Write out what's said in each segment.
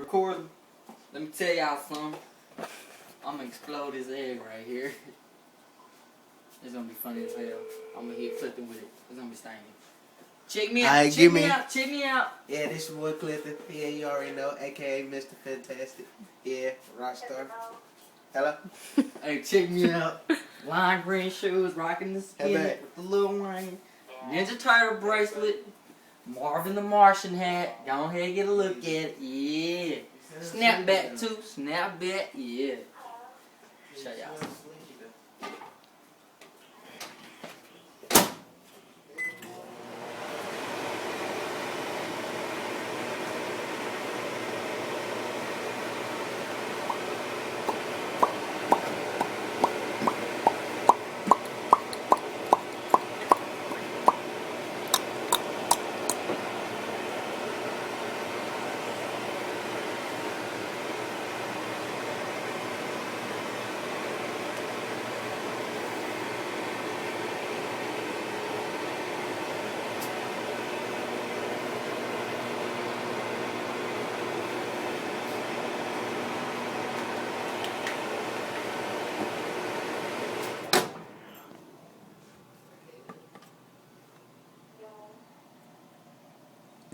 recording? Let me tell y'all something. I'm gonna explode this egg right here. It's gonna be funny as hell. I'm gonna hit Clifton with it. It's gonna be stinking. Check me out. Alright, Check me out. Yeah, this is your boy Clifton. Yeah, you already know, aka Mr. Fantastic. Yeah, Rockstar. Hello? Hey, check me out. Lime green shoes, rocking the skin with the little Wayne. Ninja Turtle bracelet. Marvin the Martian hat. Go ahead and get a look at it. Yeah. Snapback too. Snapback. Yeah. Show y'all.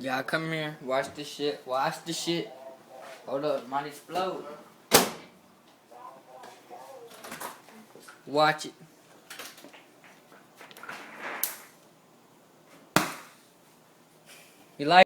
Y'all come here, watch this shit, Hold up, might explode. Watch it. You like